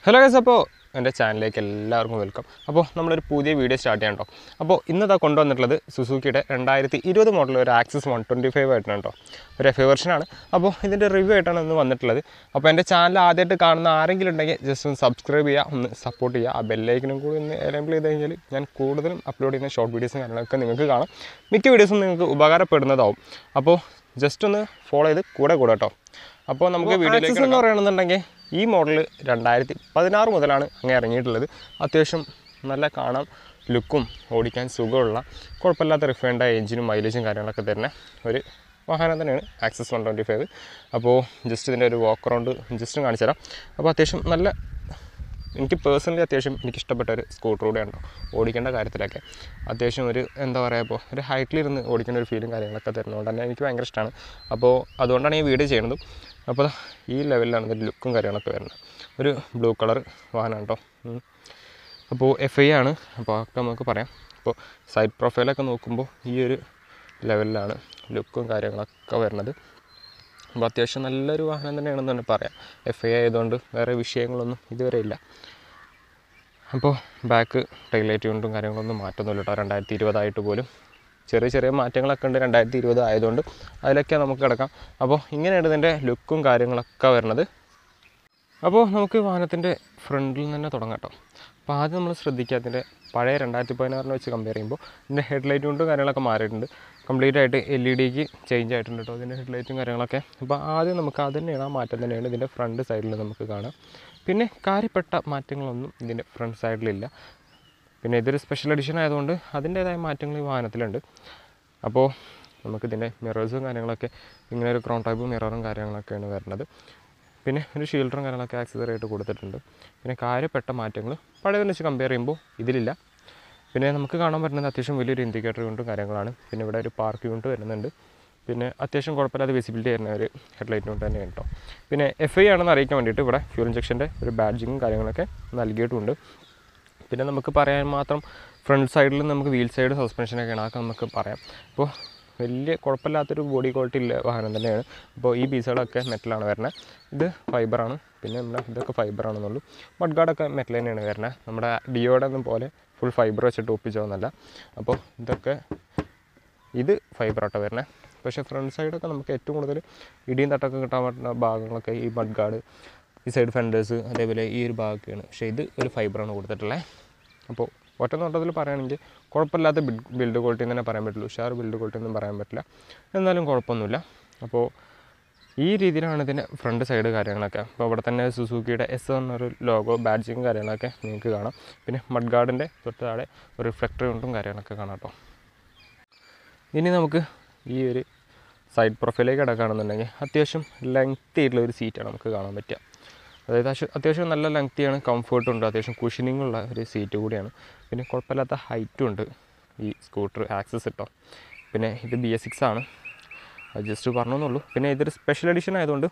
Hello guys, അപ്പോൾ എൻ്റെ ചാനലിലേക്ക് എല്ലാവർക്കും വെൽക്കം. അപ്പോൾ നമ്മളൊരു പുതിയ വീഡിയോ സ്റ്റാർട്ട് ചെയ്യാം കേട്ടോ. അപ്പോൾ ഇന്നതാ കൊണ്ടുവന്നിട്ടുള്ളത് സുസുക്കിയുടെ 2020 മോഡൽ ഒരു ആക്സസ് 125 ആയിട്ടാണ് കേട്ടോ. ഒരു എഫ് വെർഷനാണ്. അപ്പോൾ ഇതിൻ്റെ റിവ്യൂ ആയിട്ടാണ് ഇന്ന് വന്നിട്ടുള്ളത്. അപ്പോൾ എൻ്റെ ചാനൽ ആദ്യമായിട്ട് കാണുന്ന ആരെങ്കിലും ഉണ്ടെങ്കിൽ ജസ്റ്റ് ഒന്ന് സബ്സ്ക്രൈബ് ചെയ്യുക, ഒന്ന് സപ്പോർട്ട് ചെയ്യുക. ആ ബെല്ലൈക്കനും കൂടി ഒന്ന് എനേബിൾ ചെയ്ത് കഴിഞ്ഞാൽ ഞാൻ കൂടുതലും അപ്ലോഡ് ചെയ്യുന്ന ഷോർട്ട് വീഡിയോസും കാര്യങ്ങളൊക്കെ നിങ്ങൾക്ക് കാണാം. മിക്ക വീഡിയോസും നിങ്ങൾക്ക് ഉപകാരപ്പെടുന്നതാവും. അപ്പോൾ ജസ്റ്റ് ഒന്ന് ഫോളോ ചെയ്ത് കൂടെ കേട്ടോ. അപ്പോൾ നമുക്ക് വീഡിയോയിലേക്ക് എന്ന് പറയുകയാണെന്നുണ്ടെങ്കിൽ ഈ മോഡൽ 2016 മുതലാണ് അങ്ങനെ ഇറങ്ങിയിട്ടുള്ളത്. അത്യാവശ്യം നല്ല കാണാൻ ലുക്കും ഓടിക്കാൻ സുഖമുള്ള കുഴപ്പമില്ലാത്ത റിഫൈൻഡ് എഞ്ചിനും മൈലേജും കാര്യങ്ങളൊക്കെ തരുന്ന ഒരു വാഹനം തന്നെയാണ് ആക്സസ് 125. അപ്പോൾ ജസ്റ്റ് ഇതിൻ്റെ ഒരു വാക്ക് അറൗണ്ട് ജസ്റ്റ് കാണിച്ചു തരാം. അപ്പോൾ അത്യാവശ്യം നല്ല എനിക്ക് പേഴ്സണലി അത്യാവശ്യം എനിക്കിഷ്ടപ്പെട്ട ഒരു സ്കൂട്ടർ കൂടെയാണ് ഓടിക്കേണ്ട കാര്യത്തിലൊക്കെ. അത്യാവശ്യം ഒരു എന്താ പറയുക, ഇപ്പോൾ ഒരു ഹൈറ്റിലിരുന്ന് ഓടിക്കേണ്ട ഒരു ഫീലും കാര്യങ്ങളൊക്കെ തരുന്നതുകൊണ്ട് തന്നെ എനിക്ക് ഭയങ്കര ഇഷ്ടമാണ്. അപ്പോൾ അതുകൊണ്ടാണ് ഈ വീഡിയോ ചെയ്യുന്നത്. അപ്പോൾ ഈ ലെവലിലാണ് ഇതിൻ്റെ ലുക്കും കാര്യങ്ങളൊക്കെ വരുന്നത്. ഒരു ബ്ലൂ കളർ വാഹനമാണ് കേട്ടോ. അപ്പോൾ FI ആണ്. അപ്പോൾ അതൊക്കെ നമുക്ക് പറയാം. അപ്പോൾ സൈഡ് പ്രൊഫൈലൊക്കെ നോക്കുമ്പോൾ ഈ ഒരു ലെവലിലാണ് ലുക്കും കാര്യങ്ങളൊക്കെ വരുന്നത്. അപ്പോൾ അത്യാവശ്യം നല്ലൊരു വാഹനം തന്നെയാണെന്ന് തന്നെ പറയാം. FI ആയതുകൊണ്ട് വേറെ വിഷയങ്ങളൊന്നും ഇതുവരെ ഇല്ല. അപ്പോൾ ബാക്ക് ടൈലൈറ്റ് യൂണിറ്റും കാര്യങ്ങളൊന്നും മാറ്റമൊന്നുമില്ല കേട്ടോ. 2020 ആയിട്ട് പോലും ചെറിയ മാറ്റങ്ങളൊക്കെ ഉണ്ട് 2020 ആയതുകൊണ്ട്. അതിലൊക്കെ നമുക്ക് കിടക്കാം. അപ്പോൾ ഇങ്ങനെയാണ് ഇതിൻ്റെ ലുക്കും കാര്യങ്ങളൊക്കെ വരുന്നത്. അപ്പോൾ നമുക്ക് വാഹനത്തിൻ്റെ ഫ്രണ്ടിൽ തന്നെ തുടങ്ങാം കേട്ടോ. അപ്പോൾ ആദ്യം നമ്മൾ ശ്രദ്ധിക്കുക, അതിൻ്റെ പഴയ 2016 വെച്ച് കമ്പയർ ചെയ്യുമ്പോൾ ഇതിൻ്റെ ഹെഡ്ലൈറ്റ് കൊണ്ടും കാര്യങ്ങളൊക്കെ മാറിയിട്ടുണ്ട്. കംപ്ലീറ്റ് ആയിട്ട് LED ചേഞ്ച് ആയിട്ടുണ്ട് കേട്ടോ ഇതിൻ്റെ ഹെഡ്ലൈറ്റും കാര്യങ്ങളൊക്കെ. അപ്പോൾ ആദ്യം നമുക്ക് അത് തന്നെയാണ്, ആ മാറ്റം തന്നെയാണ് ഇതിൻ്റെ ഫ്രണ്ട് സൈഡിൽ നമുക്ക് കാണാം. പിന്നെ കാര്യപ്പെട്ട മാറ്റങ്ങളൊന്നും ഇതിൻ്റെ ഫ്രണ്ട് സൈഡിലില്ല. പിന്നെ ഇതൊരു സ്പെഷ്യൽ എഡിഷൻ ആയതുകൊണ്ട് അതിൻ്റേതായ മാറ്റങ്ങൾ ഈ വാഹനത്തിലുണ്ട്. അപ്പോൾ നമുക്കിതിൻ്റെ മിറേഴ്സും കാര്യങ്ങളൊക്കെ ഇങ്ങനെ ഒരു ക്രോൺ ടൈപ്പ് മിററും കാര്യങ്ങളൊക്കെയാണ് വരുന്നത്. പിന്നെ ഒരു ഷീൽഡറും കാര്യങ്ങളൊക്കെ ആക്സസറി ആയിട്ട് കൊടുത്തിട്ടുണ്ട്. പിന്നെ കാര്യപ്പെട്ട മാറ്റങ്ങൾ പഴയതിനെ വെച്ച് കമ്പയർ ചെയ്യുമ്പോൾ ഇതിലില്ല. പിന്നെ നമുക്ക് കാണാൻ പറ്റുന്നത് അത്യാവശ്യം വലിയൊരു ഇൻഡിക്കേറ്റർ യൂണിറ്റും കാര്യങ്ങളാണ്. പിന്നെ ഇവിടെ ഒരു പാർക്ക് യൂണിറ്റ് വരുന്നുണ്ട്. പിന്നെ അത്യാവശ്യം കുഴപ്പമില്ലാതെ വിസിബിലിറ്റി വരുന്ന ഒരു ഹെഡ്ലൈറ്റ് യൂണിറ്റ് തന്നെയാണ് കേട്ടോ. പിന്നെ FI ആണെന്ന് അറിയിക്കാൻ വേണ്ടിയിട്ട് ഇവിടെ ഫ്യൂൽ ഇഞ്ചക്ഷൻ്റെ ഒരു ബാഡ്ജിങ്ങും കാര്യങ്ങളൊക്കെ നൽകിയിട്ടുണ്ട്. പിന്നെ നമുക്ക് പറയാൻ മാത്രം ഫ്രണ്ട് സൈഡിൽ നമുക്ക് വീൽ സൈഡ് സസ്പെൻഷനൊക്കെയാണ്, അതൊക്കെ നമുക്ക് പറയാം. അപ്പോൾ വലിയ കുഴപ്പമില്ലാത്തൊരു ബോഡി ക്വാളിറ്റി ഉള്ള വാഹനം തന്നെയാണ്. അപ്പോൾ ഈ പീസുകളൊക്കെ മെറ്റലാണ് വരുന്നത്. ഇത് ഫൈബറാണ്. പിന്നെ നമ്മുടെ ഇതൊക്കെ ഫൈബറാണെന്നുള്ളൂ. മഡ് ഗാർഡൊക്കെ മെറ്റൽ തന്നെയാണ് വരുന്നത്. നമ്മുടെ ഡിയോയുടെ ഒന്നും പോലെ ഫുൾ ഫൈബർ വെച്ചിട്ട് ഒപ്പിച്ചതൊന്നല്ല. അപ്പോൾ ഇതൊക്കെ ഇത് ഫൈബറാട്ടോ വരുന്നത്. പക്ഷേ ഫ്രണ്ട് സൈഡൊക്കെ നമുക്ക് ഏറ്റവും കൂടുതൽ ഇടിയും തട്ടൊക്കെ കിട്ടാൻ പറ്റുന്ന ഭാഗങ്ങളൊക്കെ ഈ മഡ് ഗാർഡ്, ഈ സൈഡ് ഫെൻഡേഴ്സ്, അതേപോലെ ഈ ഒരു ഭാഗമൊക്കെയാണ്. പക്ഷേ ഇത് ഒരു ഫൈബറാണ് കൊടുത്തിട്ടുള്ളത്. അപ്പോൾ ഒറ്റ നോട്ടത്തിൽ പറയുകയാണെങ്കിൽ കുഴപ്പമില്ലാത്ത ബിൽഡ് ക്വാളിറ്റി എന്ന് തന്നെ പറയാൻ പറ്റുള്ളൂ. ഉഷാർ ബിൽഡ് ക്വാളിറ്റി ഒന്നും പറയാൻ പറ്റില്ല, എന്നാലും കുഴപ്പമൊന്നുമില്ല. അപ്പോൾ ഈ രീതിയിലാണ് ഇതിൻ്റെ ഫ്രണ്ട് സൈഡ് കാര്യങ്ങളൊക്കെ. അപ്പോൾ ഇവിടെ തന്നെ സുസുക്കിയുടെ S എന്നൊരു ലോഗോ ബാഡ്ജിങ് കാര്യങ്ങളൊക്കെ നിങ്ങൾക്ക് കാണാം. പിന്നെ മഡ് ഗാർഡിൻ്റെ തൊട്ട് താഴെ ഒരു റിഫ്ലക്ടർ കൊണ്ടും കാര്യങ്ങളൊക്കെ കാണാം കേട്ടോ. ഇനി നമുക്ക് ഈ ഒരു സൈഡ് പ്രൊഫൈലേക്ക് കിടക്കുകയാണെന്നുണ്ടെങ്കിൽ അത്യാവശ്യം ലെങ്തി ആയിട്ടുള്ള ഒരു സീറ്റാണ് നമുക്ക് കാണാൻ പറ്റുക. അതായത് അത്യാവശ്യം നല്ല ലെങ്തിയാണ്, കംഫർട്ടും ഉണ്ട്, അത്യാവശ്യം കുഷനിങ്ങുള്ള ഒരു സീറ്റ് കൂടിയാണ്. പിന്നെ കുഴപ്പമില്ലാത്ത ഹൈറ്റും ഉണ്ട് ഈ സ്കൂട്ടർ ആക്സസ് കേട്ടോ. പിന്നെ ഇത് BS6 ആണ്, അത് ജസ്റ്റ് പറഞ്ഞെന്നുള്ളൂ. പിന്നെ ഇതൊരു സ്പെഷ്യൽ എഡിഷൻ ആയതുകൊണ്ട്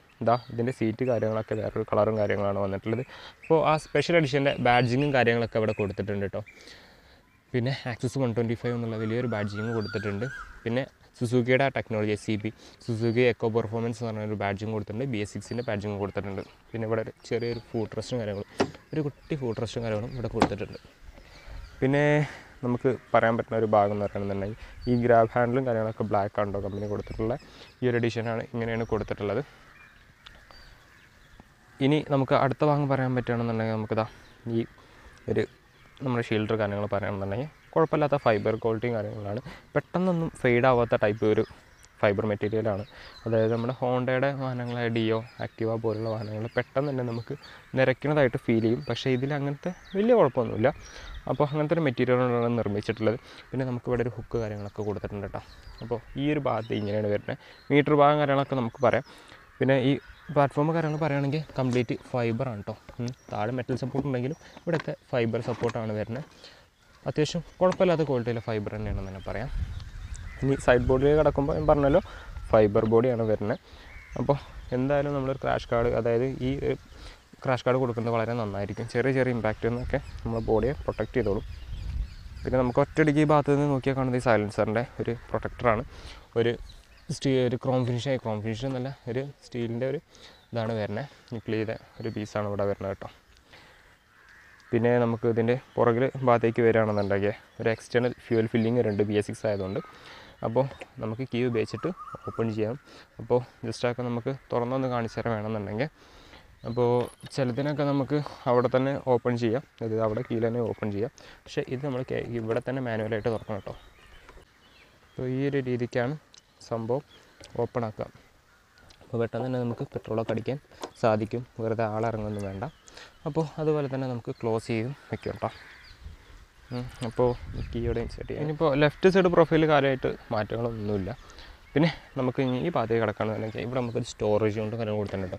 ഇതിൻ്റെ സീറ്റ് കാര്യങ്ങളൊക്കെ വേറൊരു കളറും കാര്യങ്ങളാണ് വന്നിട്ടുള്ളത്. അപ്പോൾ ആ സ്പെഷ്യൽ എഡിഷൻ്റെ ബാഡ്ജിങ്ങും കാര്യങ്ങളൊക്കെ ഇവിടെ കൊടുത്തിട്ടുണ്ട് കേട്ടോ. പിന്നെ ആക്സസ് 125 എന്നുള്ള വലിയൊരു ബാഡ്ജിങ് കൊടുത്തിട്ടുണ്ട്. പിന്നെ സുസുക്കിയുടെ technology SCP Suzuki eco performance എന്ന് പറഞ്ഞൊരു ബാഡ്ജിങ് കൊടുത്തിട്ടുണ്ട്. BS6ൻ്റെ ബാഡ്ജിങ് കൊടുത്തിട്ടുണ്ട്. പിന്നെ ഇവിടെ ചെറിയൊരു ഫുഡ് റെസ്റ്റും കാര്യങ്ങളും, ഒരു കുട്ടി ഫുഡ് റെസ്റ്റും കാര്യങ്ങളും ഇവിടെ കൊടുത്തിട്ടുണ്ട്. പിന്നെ നമുക്ക് പറയാൻ പറ്റുന്ന ഒരു ഭാഗം എന്ന് പറയുകയാണെന്നുണ്ടെങ്കിൽ ഈ ഗ്രാബ് ഹാൻഡിലും കാര്യങ്ങളൊക്കെ ബ്ലാക്ക് ആണോ കമ്പനി കൊടുത്തിട്ടുള്ള ഈ ഒരു എഡിഷനാണ്, ഇങ്ങനെയാണ് കൊടുത്തിട്ടുള്ളത്. ഇനി നമുക്ക് അടുത്ത ഭാഗം പറയാൻ പറ്റുകയാണെന്നുണ്ടെങ്കിൽ നമുക്കിതാ ഈ ഒരു നമ്മുടെ ഷീൽഡർ കാര്യങ്ങൾ പറയുകയാണെന്നുണ്ടെങ്കിൽ കുഴപ്പമില്ലാത്ത ഫൈബർ ക്വാളിറ്റിയും കാര്യങ്ങളാണ്. പെട്ടെന്നൊന്നും ഫെയ്ഡ് ആവാത്ത ടൈപ്പ് ഒരു ഫൈബർ മെറ്റീരിയലാണ്. അതായത് നമ്മുടെ ഹോണ്ടയുടെ വാഹനങ്ങളായ ഡിയോ, ആക്റ്റീവ പോലുള്ള വാഹനങ്ങൾ പെട്ടെന്ന് തന്നെ നമുക്ക് നിരക്കുന്നതായിട്ട് ഫീൽ ചെയ്യും. പക്ഷേ ഇതിൽ അങ്ങനത്തെ വലിയ കുഴപ്പമൊന്നുമില്ല. അപ്പോൾ അങ്ങനത്തെ ഒരു മെറ്റീരിയലാണ് നിർമ്മിച്ചിട്ടുള്ളത്. പിന്നെ നമുക്കിവിടെ ഒരു ഹുക്ക് കാര്യങ്ങളൊക്കെ കൊടുത്തിട്ടുണ്ട് കേട്ടോ. അപ്പോൾ ഈ ഒരു ഭാഗത്ത് ഇങ്ങനെയാണ് വരുന്നത്. മീറ്റർ ഭാഗം കാര്യങ്ങളൊക്കെ നമുക്ക് പറയാം. പിന്നെ ഈ പ്ലാറ്റ്ഫോം കാര്യങ്ങൾ പറയുകയാണെങ്കിൽ കംപ്ലീറ്റ് ഫൈബറാണ് കേട്ടോ. താഴെ മെറ്റൽ സപ്പോർട്ട് ഉണ്ടെങ്കിലും ഇവിടുത്തെ ഫൈബർ സപ്പോർട്ടാണ് വരുന്നത്. അത്യാവശ്യം കുഴപ്പമില്ലാത്ത ക്വാളിറ്റിയിലെ ഫൈബർ തന്നെയാണെന്ന് തന്നെ പറയാം. ഇനി സൈഡ് ബോഡിലേക്ക് കിടക്കുമ്പോൾ ഞാൻ പറഞ്ഞല്ലോ ഫൈബർ ബോഡിയാണ് വരുന്നത്. അപ്പോൾ എന്തായാലും നമ്മളൊരു ക്രാഷ് കാർഡ്, അതായത് ഈ ക്രാഷ് കാർഡ് കൊടുക്കുന്നത് വളരെ നന്നായിരിക്കും. ചെറിയ ഇമ്പാക്റ്റിൽ നിന്നൊക്കെ നമ്മുടെ ബോഡിയെ പ്രൊട്ടക്റ്റ് ചെയ്തോളും. പിന്നെ നമുക്ക് ഒറ്റയടിക്ക് ഈ ഭാഗത്ത് നിന്ന് നോക്കിയാൽ കാണുന്നത് ഈ സൈലൻസറിൻ്റെ ഒരു പ്രൊട്ടക്ടറാണ്. ഒരു ക്രോം ഫിനിഷ് എന്നല്ല, ഒരു സ്റ്റീലിൻ്റെ ഒരു ഇതാണ് വരുന്നത്. നിക്കിൾ ചെയ്ത ഒരു പീസാണ് ഇവിടെ വരുന്നത് കേട്ടോ. പിന്നെ നമുക്ക് ഇതിൻ്റെ പുറകിൽ ഭാഗത്തേക്ക് വരികയാണെന്നുണ്ടെങ്കിൽ ഒരു എക്സ്റ്റേണൽ ഫ്യൂൽ ഫില്ലിങ് വരുന്നുണ്ട് BS6 ആയതുകൊണ്ട്. അപ്പോൾ നമുക്ക് കീ ഉപയോഗിച്ചിട്ട് ഓപ്പൺ ചെയ്യാം. അപ്പോൾ ജസ്റ്റൊക്കെ നമുക്ക് തുറന്നൊന്ന് കാണിച്ചു തരാൻ വേണമെന്നുണ്ടെങ്കിൽ, അപ്പോൾ ചിലതിനൊക്കെ നമുക്ക് അവിടെ തന്നെ ഓപ്പൺ ചെയ്യാം, അത് അവിടെ കീയിൽ തന്നെ ഓപ്പൺ ചെയ്യാം. പക്ഷേ ഇത് നമ്മൾ ഇവിടെ തന്നെ മാനുവലായിട്ട് തുറക്കണം കേട്ടോ. അപ്പോൾ ഈ ഒരു രീതിക്കാണ് സംഭവം ഓപ്പൺ ആക്കുക. അപ്പോൾ പെട്ടെന്ന് തന്നെ നമുക്ക് പെട്രോളൊക്കെ അടിക്കാൻ സാധിക്കും, വെറുതെ ആളിറങ്ങൊന്നും വേണ്ട. അപ്പോൾ അതുപോലെ തന്നെ നമുക്ക് ക്ലോസ് ചെയ്തും വെക്കും കേട്ടോ. അപ്പോൾ കീയോടെ ഇൻസേർട്ട് ചെയ്യാം. ഇനിയിപ്പോൾ ലെഫ്റ്റ് സൈഡ് പ്രൊഫൈൽ കാര്യമായിട്ട് മാറ്റങ്ങളൊന്നുമില്ല. പിന്നെ നമുക്ക് ഈ ഭാഗത്തേക്ക് കിടക്കുകയാണെന്നുണ്ടെങ്കിൽ ഇവിടെ നമുക്കൊരു സ്റ്റോറേജ് യൂണിറ്റും കാര്യങ്ങൾ കൊടുത്തിട്ടുണ്ട്.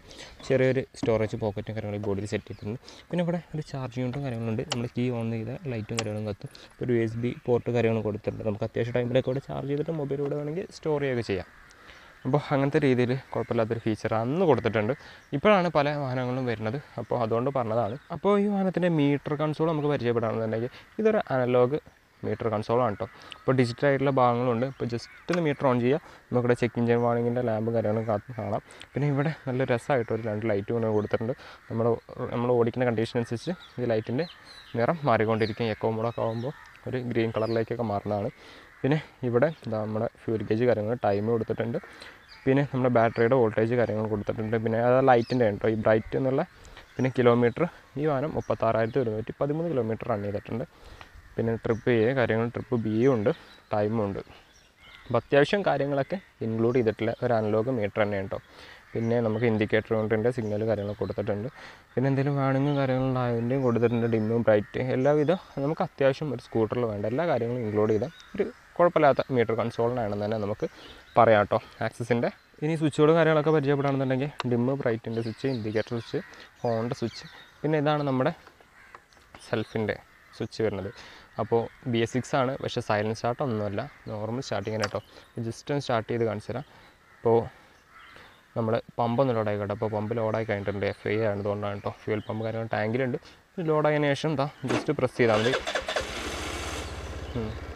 ചെറിയൊരു സ്റ്റോറേജ് പോക്കറ്റും കാര്യങ്ങൾ ബോഡിയിൽ സെറ്റ് ചെയ്തിട്ടുണ്ട്. പിന്നെ ഇവിടെ ഒരു ചാർജ് യൂണിറ്റും കാര്യങ്ങളുണ്ട്. നമ്മൾ കീ ഓൺ ചെയ്ത ലൈറ്റും കാര്യങ്ങളും കത്തും. ഒരു USB പോർട്ട് കാര്യങ്ങളും കൊടുത്തിട്ടുണ്ട്. നമുക്ക് അത്യാവശ്യം ടൈമിലൊക്കെ ഇവിടെ ചാർജ് ചെയ്തിട്ട് മൊബൈൽ ഇവിടെ വേണമെങ്കിൽ സ്റ്റോർ ചെയ്യുകയൊക്കെ ചെയ്യാം. അപ്പോൾ അങ്ങനത്തെ രീതിയിൽ കുഴപ്പമില്ലാത്തൊരു ഫീച്ചർ അന്ന് കൊടുത്തിട്ടുണ്ട്. ഇപ്പോഴാണ് പല വാഹനങ്ങളും വരുന്നത്, അപ്പോൾ അതുകൊണ്ട് പറഞ്ഞതാണ്. അപ്പോൾ ഈ വാഹനത്തിൻ്റെ മീറ്റർ കൺസോൾ നമുക്ക് പരിചയപ്പെടുകയാണെന്നുണ്ടെങ്കിൽ ഇതൊരു അനലോഗ് മീറ്റർ കൺസോളാണ് കേട്ടോ. ഇപ്പോൾ ഡിജിറ്റൽ ആയിട്ടുള്ള ഭാഗങ്ങളുണ്ട്. ഇപ്പോൾ ജസ്റ്റ് ഒന്ന് മീറ്റർ ഓൺ ചെയ്യുക, നമുക്കിവിടെ ചെക്ക് എഞ്ചിൻ വാർണിങ്ങിൻ്റെ ലാമ്പും കാര്യങ്ങളും കാണാം. പിന്നെ ഇവിടെ നല്ല രസമായിട്ട് ഒരു 2 ലൈറ്റ് കൊണ്ട് കൊടുത്തിട്ടുണ്ട്. നമ്മൾ ഓടിക്കുന്ന കണ്ടീഷൻ അനുസരിച്ച് ഈ ലൈറ്റിൻ്റെ നിറം മാറിക്കൊണ്ടിരിക്കും. എക്കോ മോഡൊക്കെ ആകുമ്പോൾ ഒരു ഗ്രീൻ കളറിലേക്കൊക്കെ മാറുന്നതാണ്. പിന്നെ ഇവിടെ നമ്മുടെ ഫ്യൂൽ ഗേജ് കാര്യങ്ങൾ ടൈം കൊടുത്തിട്ടുണ്ട്. പിന്നെ നമ്മുടെ ബാറ്ററിയുടെ വോൾട്ടേജ് കാര്യങ്ങൾ കൊടുത്തിട്ടുണ്ട്. പിന്നെ അത് ലൈറ്റിൻ്റെ കേട്ടോ, ഈ ബ്രൈറ്റ് എന്നുള്ള. പിന്നെ കിലോമീറ്റർ ഈ വാഹനം 36,113 കിലോമീറ്റർ റൺ ചെയ്തിട്ടുണ്ട്. പിന്നെ ട്രിപ്പ് A കാര്യങ്ങൾ, ട്രിപ്പ് B ഉണ്ട്, ടൈമും ഉണ്ട്. അപ്പോൾ അത്യാവശ്യം കാര്യങ്ങളൊക്കെ ഇൻക്ലൂഡ് ചെയ്തിട്ടുള്ള ഒരു അനലോഗ് മീറ്റർ തന്നെയാണ് കേട്ടോ. പിന്നെ നമുക്ക് ഇൻഡിക്കേറ്റർ കൊണ്ടിൻ്റെ സിഗ്നൽ കാര്യങ്ങൾ കൊടുത്തിട്ടുണ്ട്. പിന്നെ എന്തെങ്കിലും വാണിങ്ങും കാര്യങ്ങളുണ്ടായതിൻ്റെയും കൊടുത്തിട്ടുണ്ട്. ഡിമ്മും ബ്രൈറ്റ് എല്ലാവിധ നമുക്ക് അത്യാവശ്യം ഒരു സ്കൂട്ടറിൽ വേണ്ട എല്ലാ കാര്യങ്ങളും ഇൻക്ലൂഡ് ചെയ്ത ഒരു കുഴപ്പമില്ലാത്ത മീറ്റർ കൺസോളിനാണെന്ന് തന്നെ നമുക്ക് പറയാം കേട്ടോ ആക്സസിൻ്റെ. ഇനി സ്വിച്ചുകളും കാര്യങ്ങളൊക്കെ പരിചയപ്പെടുകയാണെന്നുണ്ടെങ്കിൽ ഡിമ്മ് ബ്രൈറ്റിൻ്റെ സ്വിച്ച്, ഇൻഡിക്കേറ്റർ സ്വിച്ച്, ഹോണിൻ്റെ സ്വിച്ച്, പിന്നെ ഇതാണ് നമ്മുടെ സെൽഫിൻ്റെ സ്വിച്ച് വരുന്നത്. അപ്പോൾ BS6 ആണ്, പക്ഷേ സൈലൻറ്റ് സ്റ്റാർട്ട് ഒന്നുമല്ല, നോർമൽ സ്റ്റാർട്ടിങ് കേട്ടോ. ജസ്റ്റ് ഒന്ന് സ്റ്റാർട്ട് ചെയ്ത് കാണിച്ചു തരാം. ഇപ്പോൾ നമ്മൾ പമ്പൊന്ന് ലോഡായിക്കോട്ടെ. അപ്പോൾ പമ്പ് ലോഡായി കഴിഞ്ഞിട്ടുണ്ട്. FI ആയതുകൊണ്ടാണ് കേട്ടോ. ഫ്യൂൽ പമ്പ് കാര്യങ്ങൾ ടാങ്കിലുണ്ട്. ലോഡായതിനു ശേഷം ജസ്റ്റ് പ്രസ് ചെയ്താൽ മതി.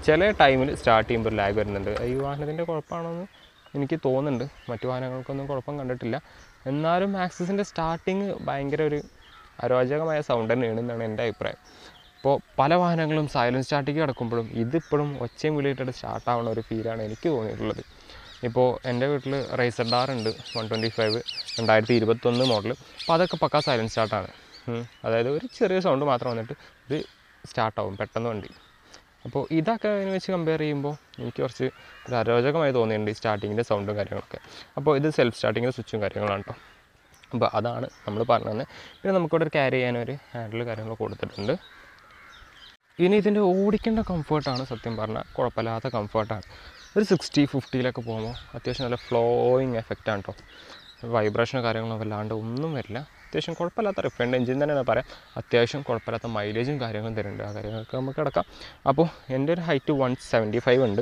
ചില ടൈമിൽ സ്റ്റാർട്ട് ചെയ്യുമ്പോൾ ഒരു ലാഗ് വരുന്നുണ്ട്. ഈ വാഹനത്തിൻ്റെ കുഴപ്പമാണെന്ന് എനിക്ക് തോന്നുന്നുണ്ട്. മറ്റു വാഹനങ്ങൾക്കൊന്നും കുഴപ്പം കണ്ടിട്ടില്ല. എന്നാലും ആക്സസിൻ്റെ സ്റ്റാർട്ടിങ് ഭയങ്കര ഒരു അരോചകമായ സൗണ്ട് തന്നെയാണ് എന്നാണ് എൻ്റെ അഭിപ്രായം. ഇപ്പോൾ പല വാഹനങ്ങളും സൈലൻറ്റ് സ്റ്റാർട്ടിങ് കിടക്കുമ്പോഴും ഇതിപ്പോഴും ഒച്ചയും വിളിയിട്ടിട്ട് സ്റ്റാർട്ടാവുന്ന ഒരു ഫീലാണ് എനിക്ക് തോന്നിയിട്ടുള്ളത്. ഇപ്പോൾ എൻ്റെ വീട്ടിൽ റേസർ ഡാർ ഉണ്ട് 125 2021 മോഡൽ. അപ്പോൾ അതൊക്കെ പക്കാ സൈലൻറ്റ് സ്റ്റാർട്ടാണ്. അതായത് ഒരു ചെറിയ സൗണ്ട് മാത്രം വന്നിട്ട് ഇത് സ്റ്റാർട്ടാവും പെട്ടെന്ന് വണ്ടി. അപ്പോൾ ഇതൊക്കെ അതിനെ വെച്ച് കമ്പയർ ചെയ്യുമ്പോൾ എനിക്ക് കുറച്ച് ഒരു അരോചകമായി തോന്നിയിട്ടുണ്ട് ഈ സ്റ്റാർട്ടിങ്ങിൻ്റെ സൗണ്ടും കാര്യങ്ങളൊക്കെ. അപ്പോൾ ഇത് സെൽഫ് സ്റ്റാർട്ടിങ്ങിൻ്റെ സ്വിച്ചും കാര്യങ്ങളാണ് കേട്ടോ. അപ്പോൾ അതാണ് നമ്മൾ പറഞ്ഞത്. പിന്നെ നമുക്കിവിടെ ഒരു ക്യാരി ചെയ്യാനൊരു ഹാൻഡിൽ കാര്യങ്ങളൊക്കെ കൊടുത്തിട്ടുണ്ട്. ഇനി ഇതിൻ്റെ ഓടിക്കേണ്ട കംഫർട്ടാണ് സത്യം പറഞ്ഞാൽ കുഴപ്പമില്ലാത്ത കംഫർട്ടാണ്. ഒരു 60-50 പോകുമ്പോൾ അത്യാവശ്യം നല്ല ഫ്ലോയിങ് എഫക്റ്റാണ് കേട്ടോ. വൈബ്രേഷനോ കാര്യങ്ങളോ വല്ലാണ്ട് ഒന്നും വരില്ല. അത്യാവശ്യം കുഴപ്പമില്ലാത്ത റിഫൈൻഡ് എഞ്ചിൻ തന്നെയാണ് പറയാം. അത്യാവശ്യം കുഴപ്പമില്ലാത്ത മൈലേജും കാര്യങ്ങളും തരുന്നുണ്ട്. ആ കാര്യങ്ങളൊക്കെ നമുക്ക് കിടക്കാം. അപ്പോൾ എൻ്റെ ഒരു ഹൈറ്റ് 175 ഉണ്ട്.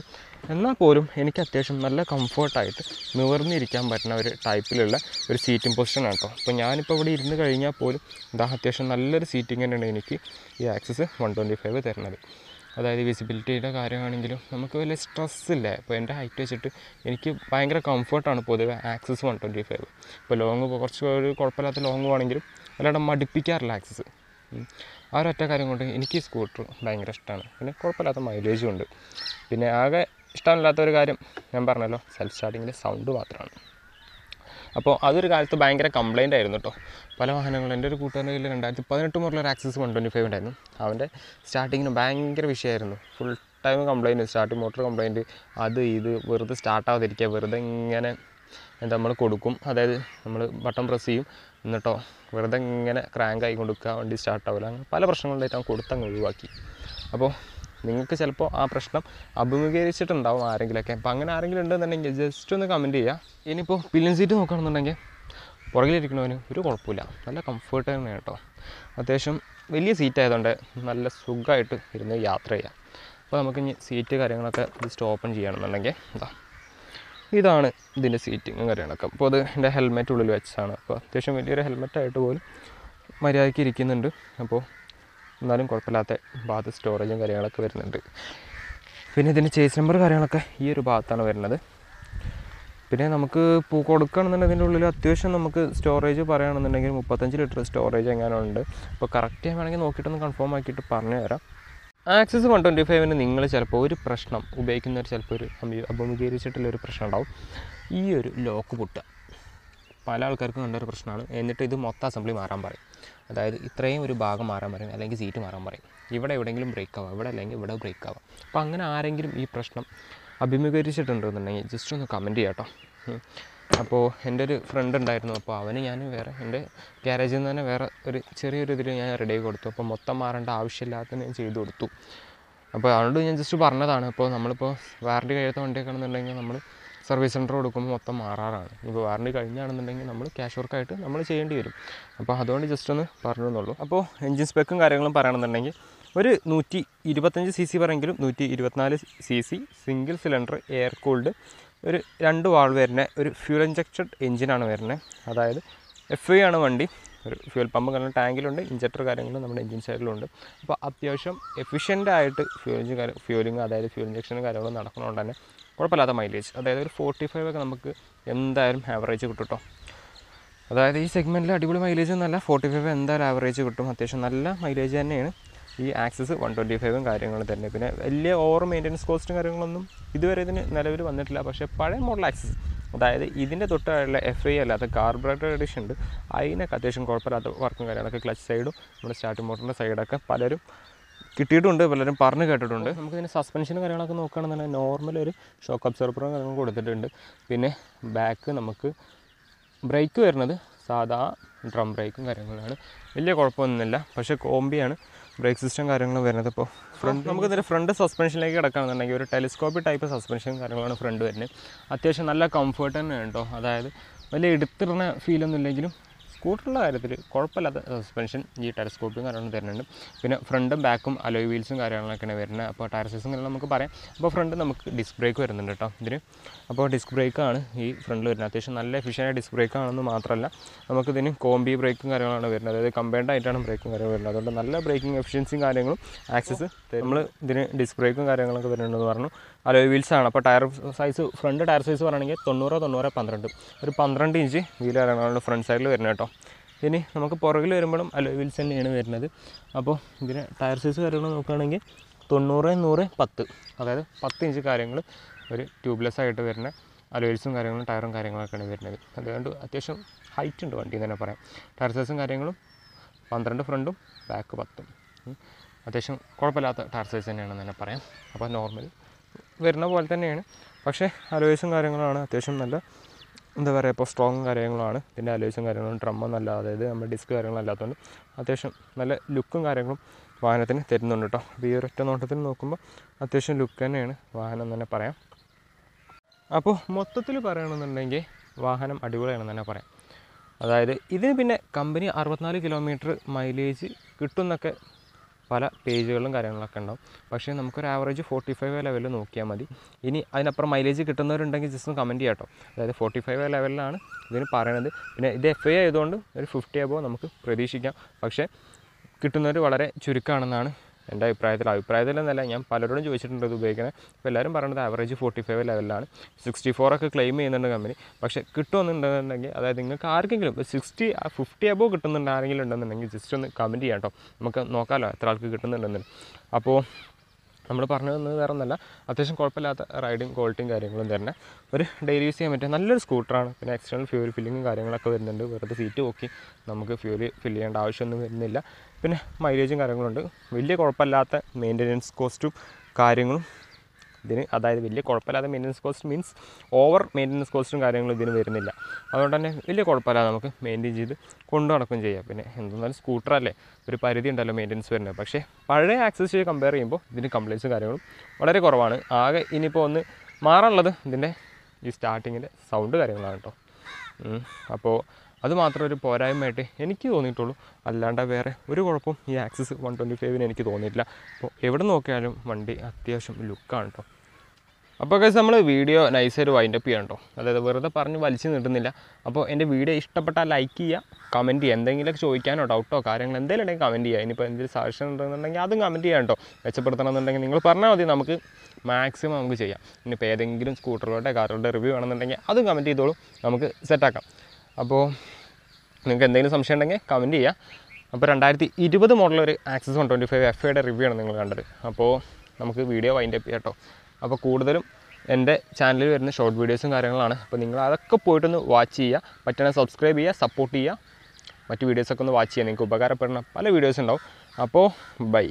എന്നാൽ പോലും എനിക്ക് അത്യാവശ്യം നല്ല കംഫർട്ടായിട്ട് നിവർന്നിരിക്കാൻ പറ്റുന്ന ഒരു ടൈപ്പിലുള്ള ഒരു സീറ്റിംഗ് പൊസിഷനാണ് കേട്ടോ. അപ്പോൾ ഞാനിപ്പോൾ ഇവിടെ ഇരുന്ന് കഴിഞ്ഞാൽ പോലും അത്യാവശ്യം നല്ലൊരു സീറ്റിംഗ് തന്നെയാണ് എനിക്ക് ഈ ആക്സസ് 125 തരുന്നത്. അതായത് വിസിബിലിറ്റിയുടെ കാര്യമാണെങ്കിലും നമുക്ക് വലിയ സ്ട്രെസ്സില്ല. ഇപ്പോൾ എൻ്റെ ഹൈറ്റ് വെച്ചിട്ട് എനിക്ക് ഭയങ്കര കംഫർട്ടാണ് പൊതുവെ ആക്സസ് 125. ഇപ്പോൾ ലോങ് കുറച്ച് ഒരു കുഴപ്പമില്ലാത്ത ലോങ് ആണെങ്കിലും അല്ലാണ്ട് മടുപ്പിക്കാറില്ല ആക്സസ്. ആ ഒരൊറ്റ കാര്യം കൊണ്ട് എനിക്ക് ഈ സ്കൂട്ടർ ഭയങ്കര ഇഷ്ടമാണ്. പിന്നെ കുഴപ്പമില്ലാത്ത മൈലേജും ഉണ്ട്. പിന്നെ ആകെ ഇഷ്ടമില്ലാത്തൊരു കാര്യം ഞാൻ പറഞ്ഞല്ലോ, സെൽഫ് സ്റ്റാർട്ടിങ്ങിൻ്റെ സൗണ്ട് മാത്രമാണ്. അപ്പോൾ അതൊരു കാലത്ത് ഭയങ്കര കംപ്ലയിൻ്റ് ആയിരുന്നു കേട്ടോ. പല വാഹനങ്ങളും എൻ്റെ ഒരു കൂട്ടുകാരൻ്റെ കയ്യിൽ 2018 മോഡൽ ഒരു ആക്സസ് 125 ഉണ്ടായിരുന്നു. അവൻ്റെ സ്റ്റാർട്ടിങ്ങിന് ഭയങ്കര വിഷയമായിരുന്നു. Full time complaint, starting motor complaint, അത് ഇത് വെറുതെ സ്റ്റാർട്ടാവാതിരിക്കുക, വെറുതെ ഇങ്ങനെ നമ്മൾ കൊടുക്കും. അതായത് നമ്മൾ ബട്ടൺ പ്രസ് ചെയ്യും, എന്നിട്ടോ വെറുതെ ഇങ്ങനെ ക്രാങ്ക് ആയി കൊടുക്കുക, വണ്ടി സ്റ്റാർട്ടാവില്ല. അങ്ങനെ പല പ്രശ്നങ്ങളുണ്ടായിട്ട് അവൻ കൊടുത്തങ്ങ് ഒഴിവാക്കി. അപ്പോൾ നിങ്ങൾക്ക് ചിലപ്പോൾ ആ പ്രശ്നം അഭിമുഖീകരിച്ചിട്ടുണ്ടാവും ആരെങ്കിലുമൊക്കെ. അപ്പോൾ അങ്ങനെ ആരെങ്കിലും ഉണ്ടെന്നുണ്ടെങ്കിൽ ജസ്റ്റ് ഒന്ന് കമൻറ്റ് ചെയ്യുക. ഇനിയിപ്പോൾ പില്ലിയൻ സീറ്റ് നോക്കുകയാണെന്നുണ്ടെങ്കിൽ പുറകിലിരിക്കണവന് ഒരു കുഴപ്പമില്ല, നല്ല കംഫർട്ട് തന്നെയാണ് കേട്ടോ. അത്യാവശ്യം വലിയ സീറ്റ് ആയതുകൊണ്ട് നല്ല സുഖമായിട്ട് ഇരുന്ന് യാത്ര ചെയ്യാം. അപ്പോൾ നമുക്ക് ഇനി സീറ്റ് കാര്യങ്ങളൊക്കെ ജസ്റ്റ് ഓപ്പൺ ചെയ്യണമെന്നുണ്ടെങ്കിൽ ഇതാണ് ഇതിൻ്റെ സീറ്റിങ്ങും കാര്യങ്ങളൊക്കെ. അപ്പോൾ അത് എൻ്റെ ഹെൽമെറ്റ് ഉള്ളിൽ വെച്ചാണ്. അപ്പോൾ അത്യാവശ്യം വലിയൊരു ഹെൽമെറ്റായിട്ട് പോലും മര്യാദയ്ക്ക് ഇരിക്കുന്നുണ്ട്. അപ്പോൾ എന്നാലും കുഴപ്പമില്ലാത്ത ഭാഗത്ത് സ്റ്റോറേജും കാര്യങ്ങളൊക്കെ വരുന്നുണ്ട്. പിന്നെ ഇതിൻ്റെ ചേസ് നമ്പർ കാര്യങ്ങളൊക്കെ ഈ ഒരു ഭാഗത്താണ് വരുന്നത്. പിന്നെ നമുക്ക് കൊടുക്കുകയാണെന്നുണ്ടെങ്കിൽ ഇതിൻ്റെ ഉള്ളിൽ അത്യാവശ്യം നമുക്ക് സ്റ്റോറേജ് പറയുകയാണെന്നുണ്ടെങ്കിൽ 35 ലിറ്റർ സ്റ്റോറേജ് എങ്ങനെ ഉണ്ട്. അപ്പോൾ കറക്റ്റ് വേണമെങ്കിൽ നോക്കിയിട്ടൊന്ന് കൺഫേം ആക്കിയിട്ട് പറഞ്ഞു തരാം. ആക്സസ് 125 നിങ്ങൾ ചിലപ്പോൾ ഒരു പ്രശ്നം ഉപയോഗിക്കുന്നവർ ചിലപ്പോൾ ഒരു അഭിമുഖീകരിച്ചിട്ടുള്ളൊരു പ്രശ്നം ഉണ്ടാവും. ഈ ഒരു ലോക്ക് പൊട്ടുക പല ആൾക്കാർക്കും കണ്ടൊരു പ്രശ്നമാണ്. എന്നിട്ട് ഇത് മൊത്തം അസംബ്ലി മാറാൻ പറയും. അതായത് ഇത്രയും ഒരു ഭാഗം മാറാൻ പറയും, അല്ലെങ്കിൽ സീറ്റ് മാറാൻ പറയും. ഇവിടെ എവിടെയെങ്കിലും ബ്രേക്ക് ആവാം, ഇവിടെ അല്ലെങ്കിൽ ഇവിടെ ബ്രേക്ക് ആവാം. അപ്പോൾ അങ്ങനെ ആരെങ്കിലും ഈ പ്രശ്നം അഭിമുഖീകരിച്ചിട്ടുണ്ടെന്നുണ്ടെങ്കിൽ ജസ്റ്റ് ഒന്ന് കമൻറ്റ് ചെയ്യാം കേട്ടോ. അപ്പോൾ എൻ്റെ ഒരു ഫ്രണ്ട് ഉണ്ടായിരുന്നു. അപ്പോൾ അവന് ഞാൻ വേറെ എൻ്റെ ഗ്യാരേജിൽ നിന്ന് തന്നെ വേറെ ഒരു ചെറിയൊരു ഇതിൽ ഞാൻ റെഡി കൊടുത്തു. അപ്പോൾ മൊത്തം മാറേണ്ട ആവശ്യമില്ലാത്ത ഞാൻ ചെയ്തു കൊടുത്തു. അപ്പോൾ അതുകൊണ്ട് ഞാൻ ജസ്റ്റ് പറഞ്ഞതാണ്. ഇപ്പോൾ നമ്മളിപ്പോൾ വാറണ്ടി കഴിയാത്ത വണ്ടിയൊക്കെ ആണെന്നുണ്ടെങ്കിൽ നമ്മൾ സർവീസ് സെൻറ്റർ കൊടുക്കുമ്പോൾ മൊത്തം മാറാറാണ്. ഇപ്പോൾ വാറണ്ടി കഴിഞ്ഞാണെന്നുണ്ടെങ്കിൽ നമ്മൾ ക്യാഷ് വർക്കായിട്ട് നമ്മൾ ചെയ്യേണ്ടി വരും. അപ്പോൾ അതുകൊണ്ട് ജസ്റ്റ് ഒന്ന് പറഞ്ഞു എന്നുള്ളൂ. അപ്പോൾ എൻജിൻ സ്പെക്കും കാര്യങ്ങളും പറയുകയാണെന്നുണ്ടെങ്കിൽ ഒരു 125 cc പറയെങ്കിലും 124 cc single cylinder air cooled ഒരു 2 വാൾ വരുന്ന ഒരു ഫ്യൂൽ ഇഞ്ചക്റ്റഡ് എഞ്ചിനാണ് വരുന്നത്. അതായത് FI ആണ് വണ്ടി. ഒരു ഫ്യൂൽ പമ്പ് കാരണം ടാങ്കിലുണ്ട്, ഇഞ്ചക്ടർ കാര്യങ്ങളും നമ്മുടെ എഞ്ചിൻ സൈഡിലുണ്ട്. അപ്പോൾ അത്യാവശ്യം എഫിഷ്യൻ്റായിട്ട് ഫ്യൂലിങ് അതായത് ഫ്യൂൽ ഇഞ്ചക്ഷനും കാര്യങ്ങളും നടക്കുന്നതുകൊണ്ട് തന്നെ കുഴപ്പമില്ലാത്ത മൈലേജ്, അതായത് ഒരു 45 ഒക്കെ നമുക്ക് എന്തായാലും ആവറേജ് കിട്ടും കേട്ടോ. അതായത് ഈ സെഗ്മെൻറ്റിൽ അടിപൊളി മൈലേജ് എന്നല്ല, 45 എന്തായാലും ആവറേജ് കിട്ടും. അത്യാവശ്യം നല്ല മൈലേജ് തന്നെയാണ് ഈ ആക്സസ് 125 കാര്യങ്ങളും തന്നെ. പിന്നെ വലിയ ഓവർ മെയിൻ്റനൻസ് കോസ്റ്റും കാര്യങ്ങളൊന്നും ഇതുവരെ ഇതിന് നിലവിൽ വന്നിട്ടില്ല. പക്ഷേ പഴയ മോഡൽ ആക്സസ്, അതായത് ഇതിൻ്റെ തൊട്ടുള്ള FI അല്ലാത്ത കാർബറേറ്റർ എഡിഷൻ ഉണ്ട്, അതിനൊക്കെ അത്യാവശ്യം കുഴപ്പമില്ലാത്ത വർക്കും കാര്യങ്ങളൊക്കെ ക്ലച്ച് സൈഡും നമ്മുടെ സ്റ്റാർട്ടിംഗ് മോട്ടറിൻ്റെ സൈഡൊക്കെ പലരും കിട്ടിയിട്ടുണ്ട്, പലരും പറഞ്ഞു കേട്ടിട്ടുണ്ട്. നമുക്കിതിന് സസ്പെൻഷനും കാര്യങ്ങളൊക്കെ നോക്കുകയാണെന്നുണ്ടെങ്കിൽ നോർമൽ ഒരു ഷോക്ക് അബ്സോർബറും കാര്യങ്ങളും കൊടുത്തിട്ടുണ്ട്. പിന്നെ ബാക്ക് നമുക്ക് ബ്രേക്ക് വരുന്നത് സാധാ ഡ്രം ബ്രേക്കും കാര്യങ്ങളാണ്, വലിയ കുഴപ്പമൊന്നുമില്ല. പക്ഷേ കോമ്പിയാണ് ബ്രേക്ക് സിസ്റ്റം കാര്യങ്ങളും വരുന്നത്. ഇപ്പോൾ നമുക്കിതിൻ്റെ ഫ്രണ്ട് സസ്പെൻഷനിലേക്ക് കിടക്കുകയാണെന്നുണ്ടെങ്കിൽ ഒരു ടെലിസ്കോപ്പിക് ടൈപ്പ് സസ്പെൻഷൻ കാര്യങ്ങളാണ് ഫ്രണ്ട് വരുന്നത്. അത്യാവശ്യം നല്ല കംഫർട്ട് തന്നെ ഉണ്ടോ, അതായത് വലിയ എടുത്തിടുന്ന ഫീലൊന്നും ഇല്ലെങ്കിലും സ്കൂട്ടറിൻ്റെ കാര്യത്തിൽ കുഴപ്പമില്ലാത്ത സസ്പെൻഷൻ ഈ ടെലിസ്കോപ്പും കാര്യങ്ങളും തരുന്നുണ്ട്. പിന്നെ ഫ്രണ്ടും ബാക്കും അലോയ് വീൽസും കാര്യങ്ങളൊക്കെയാണ് വരുന്നത്. അപ്പോൾ ടയർ സൈസും കാര്യങ്ങളും നമുക്ക് പറയാം. അപ്പോൾ ഫ്രണ്ട് നമുക്ക് ഡിസ്ക് ബ്രേക്ക് വരുന്നുണ്ട് കേട്ടോ ഇതിന്. അപ്പോൾ ഡിസ്ക് ബ്രേക്കാണ് ഈ ഫ്രണ്ടിൽ വരുന്നത്. അത്യാവശ്യം നല്ല എഫിഷ്യൻ്റായ ഡിസ്ക് ബ്രേക്കാണെന്ന് മാത്രമല്ല നമുക്കിതിന് കോമ്പി ബ്രേക്കും കാര്യങ്ങളാണ് വരുന്നത്. അതായത് കമ്പൈൻഡ് ആയിട്ടാണ് ബ്രേക്കും കാര്യങ്ങളും വരുന്നത്. അതുകൊണ്ട് നല്ല ബ്രേക്കിംഗ് എഫിഷ്യൻസിയും കാര്യങ്ങളും ആക്സസ് നമ്മൾ ഇതിന് ഡിസ്ക് ബ്രേക്കും കാര്യങ്ങളൊക്കെ വരുന്നുണ്ടെന്ന് പറഞ്ഞു. അലോയ് വീൽസാണ്. അപ്പോൾ tyre size front tyre size പറയുകയാണെങ്കിൽ 90/12 ഒരു 12 ഇഞ്ച് വീൽ കാര്യങ്ങളാണ് ഫ്രണ്ട് സൈഡിൽ വരുന്നത് കേട്ടോ. ഇനി നമുക്ക് പുറകിൽ വരുമ്പോഴും അലോയ് വീൽസ് തന്നെയാണ് വരുന്നത്. അപ്പോൾ ഇതിന് ടയർ സൈസ് കാര്യങ്ങൾ നോക്കുകയാണെങ്കിൽ 90/110, അതായത് 10 ഇഞ്ച് കാര്യങ്ങൾ ഒരു ട്യൂബ്ലെസ് ആയിട്ട് വരുന്ന അലോയ് വീൽസും കാര്യങ്ങളും ടയറും കാര്യങ്ങളൊക്കെയാണ് വരുന്നത്. അതുകൊണ്ട് അത്യാവശ്യം ഹൈറ്റ് ഉണ്ട് വണ്ടി എന്ന് തന്നെ പറയാം. ടയർ സൈസും കാര്യങ്ങളും 12 ഫ്രണ്ടും ബാക്ക് 10, അത്യാവശ്യം കുഴപ്പമില്ലാത്ത ടയർ സൈസ് തന്നെയാണെന്ന് തന്നെ പറയാം. അപ്പോൾ നോർമൽ വരുന്ന പോലെ തന്നെയാണ്. പക്ഷേ അലോയ്സും കാര്യങ്ങളാണ് അത്യാവശ്യം നല്ല എന്താ പറയുക, ഇപ്പോൾ സ്ട്രോങ്ങും കാര്യങ്ങളാണ് ഇതിൻ്റെ അലോയ്സും കാര്യങ്ങളും. ഡ്രമ്മൊന്നല്ല, അതായത് നമ്മുടെ ഡിസ്ക് കാര്യങ്ങളല്ലാത്തതുകൊണ്ട് അത്യാവശ്യം നല്ല ലുക്കും കാര്യങ്ങളും വാഹനത്തിന് തരുന്നുണ്ട് കേട്ടോ. അപ്പോൾ ഈ ഒരൊറ്റ നോട്ടത്തിൽ നോക്കുമ്പോൾ അത്യാവശ്യം ലുക്ക് തന്നെയാണ് വാഹനം തന്നെ പറയാം. അപ്പോൾ മൊത്തത്തിൽ പറയുകയാണെന്നുണ്ടെങ്കിൽ വാഹനം അടിപൊളിയാണെന്ന് തന്നെ പറയാം. അതായത് ഇതിന് പിന്നെ കമ്പനി 64 കിലോമീറ്റർ മൈലേജ് കിട്ടുമെന്നൊക്കെ പല പേജുകളും കാര്യങ്ങളൊക്കെ ഉണ്ടാവും. പക്ഷേ നമുക്കൊരു ആവറേജ് 45 ലെവലിൽ നോക്കിയാൽ മതി. ഇനി അതിനപ്പുറം മൈലേജ് കിട്ടുന്നവരുണ്ടെങ്കിൽ ജസ്റ്റ് ഒന്ന് കമൻറ്റ് ചെയ്യാം കേട്ടോ. അതായത് 45 ലെവലിലാണ് ഇതിന് പറയണത്. പിന്നെ ഇത് FI ആയതുകൊണ്ട് ഒരു 50 അബോവ് നമുക്ക് പ്രതീക്ഷിക്കാം. പക്ഷേ കിട്ടുന്നവർ വളരെ ചുരുക്കമാണെന്നാണ് എൻ്റെ അഭിപ്രായത്തിലെന്നല്ല, ഞാൻ പലരോടും ചോദിച്ചിട്ടുണ്ട് ഇത് ഉപയോഗിക്കുന്നത്. അപ്പോൾ എല്ലാവരും പറയുന്നത് ആവറേജ് 45 ലെവലിലാണ്. 64 ഒക്കെ ക്ലെയിം ചെയ്യുന്നുണ്ട് കമ്പനി. പക്ഷേ കിട്ടുമെന്നുണ്ടെന്നുണ്ടെങ്കിൽ, അതായത് നിങ്ങൾക്ക് ആർക്കെങ്കിലും 50 അബോവ് കിട്ടുന്നുണ്ട് ഉണ്ടെന്നുണ്ടെങ്കിൽ ജസ്റ്റ് ഒന്ന് കമൻറ്റ് ചെയ്യാം കേട്ടോ. നമുക്ക് നോക്കാമല്ലോ എത്ര ആൾക്ക് കിട്ടുന്നുണ്ടെന്ന്. അപ്പോൾ നമ്മൾ പറഞ്ഞു തന്നത് വേറെ ഒന്നല്ല, അത്യാവശ്യം കുഴപ്പമില്ലാത്ത റൈഡിങ് ക്വാളിറ്റിയും കാര്യങ്ങളും തന്നെ ഒരു ഡെയിലി യൂസ് ചെയ്യാൻ പറ്റിയ നല്ലൊരു സ്കൂട്ടറാണ്. പിന്നെ എക്സ്റ്റേണൽ ഫ്യൂൽ ഫില്ലിങ്ങും കാര്യങ്ങളൊക്കെ വരുന്നുണ്ട്. വെറുതെ സീറ്റ് നോക്കി നമുക്ക് ഫ്യൂൽ ഫില്ല് ചെയ്യേണ്ട ആവശ്യമൊന്നും വരുന്നില്ല. പിന്നെ മൈലേജും കാര്യങ്ങളുണ്ട്. വലിയ കുഴപ്പമില്ലാത്ത മെയിൻ്റനൻസ് കോസ്റ്റും കാര്യങ്ങളും ഇതിന്, അതായത് വലിയ കുഴപ്പമില്ലാത്ത maintenance cost means over maintenance കോസ്റ്റും കാര്യങ്ങളും ഇതിന് വരുന്നില്ല. അതുകൊണ്ട് തന്നെ വലിയ കുഴപ്പമില്ലാതെ നമുക്ക് മെയിൻറ്റെയിൻ ചെയ്ത് കൊണ്ടു നടക്കുകയും ചെയ്യാം. പിന്നെ എന്തെന്നാലും സ്കൂട്ടറല്ലേ, ഒരു പരിധി ഉണ്ടല്ലോ മെയിൻ്റനൻസ് വരുന്നത്. പക്ഷേ പഴയ ആക്സസ് ചെയ്ത് കമ്പയർ ചെയ്യുമ്പോൾ ഇതിന് കംപ്ലൈൻസും കാര്യങ്ങളും വളരെ കുറവാണ്. ആകെ ഇനിയിപ്പോൾ ഒന്ന് മാറാനുള്ളത് ഇതിൻ്റെ ഈ സ്റ്റാർട്ടിങ്ങിൻ്റെ സൗണ്ട് കാര്യങ്ങളാണ് കേട്ടോ. അപ്പോൾ അത് മാത്രം ഒരു പോരായ്മയായിട്ട് എനിക്ക് തോന്നിയിട്ടുള്ളൂ. അല്ലാണ്ട് വേറെ ഒരു കുഴപ്പവും ഈ ആക്സസ് 125 എനിക്ക് തോന്നിയിട്ടില്ല. അപ്പോൾ എവിടെ നോക്കിയാലും വണ്ടി അത്യാവശ്യം ലുക്കാണ് കേട്ടോ. അപ്പോൾ ഗൈസ് നമ്മൾ വീഡിയോ നൈസായിട്ട് വൈൻഡപ്പ് ചെയ്യാം കേട്ടോ. അതായത് വെറുതെ പറഞ്ഞ് വലിച്ചു നീട്ടുന്നില്ല. അപ്പോൾ എൻ്റെ വീഡിയോ ഇഷ്ടപ്പെട്ടാൽ ലൈക്ക് ചെയ്യുക, കമൻറ്റ് ചെയ്യുക, എന്തെങ്കിലുമൊക്കെ ചോദിക്കാനോ ഡൗട്ടോ കാര്യങ്ങൾ എന്തെങ്കിലും ഉണ്ടെങ്കിൽ കമൻറ്റ് ചെയ്യുക. ഇനിയിപ്പോൾ എന്തെങ്കിലും സജഷൻ ഉണ്ടെന്നുണ്ടെങ്കിൽ അതും കമൻറ്റ് ചെയ്യാം കേട്ടോ. മെച്ചപ്പെടുത്തണം എന്നുണ്ടെങ്കിൽ നിങ്ങൾ പറഞ്ഞാൽ മതി, നമുക്ക് മാക്സിമം നമുക്ക് ചെയ്യാം. ഇനിയിപ്പോൾ ഏതെങ്കിലും സ്കൂട്ടറുകളുടെ കാറുകളുടെ റിവ്യൂ വേണമെന്നുണ്ടെങ്കിൽ അതും കമൻറ്റ് ചെയ്തോളൂ, നമുക്ക് സെറ്റാക്കാം. അപ്പോൾ നിങ്ങൾക്ക് എന്തെങ്കിലും സംശയം ഉണ്ടെങ്കിൽ കമൻറ്റ് ചെയ്യുക. അപ്പോൾ 2020 മോഡലൊരു ആക്സസ് 125 FIയുടെ റിവ്യൂ ആണ് നിങ്ങൾ കണ്ടത്. അപ്പോൾ നമുക്ക് വീഡിയോ വൈൻഡപ്പ് ചെയ്യാം കേട്ടോ. അപ്പോൾ കൂടുതലും എൻ്റെ ചാനലിൽ വരുന്ന ഷോർട്ട് വീഡിയോസും കാര്യങ്ങളാണ്. അപ്പോൾ നിങ്ങൾ അതൊക്കെ പോയിട്ടൊന്ന് വാച്ച് ചെയ്യുക, പറ്റണമെങ്കിൽ സബ്സ്ക്രൈബ് ചെയ്യുക, സപ്പോർട്ട് ചെയ്യുക, മറ്റ് വീഡിയോസൊക്കെ ഒന്ന് വാച്ച് ചെയ്യുക. നിങ്ങൾക്ക് ഉപകാരപ്പെടുന്ന പല വീഡിയോസ് ഉണ്ടാവും. അപ്പോൾ ബൈ.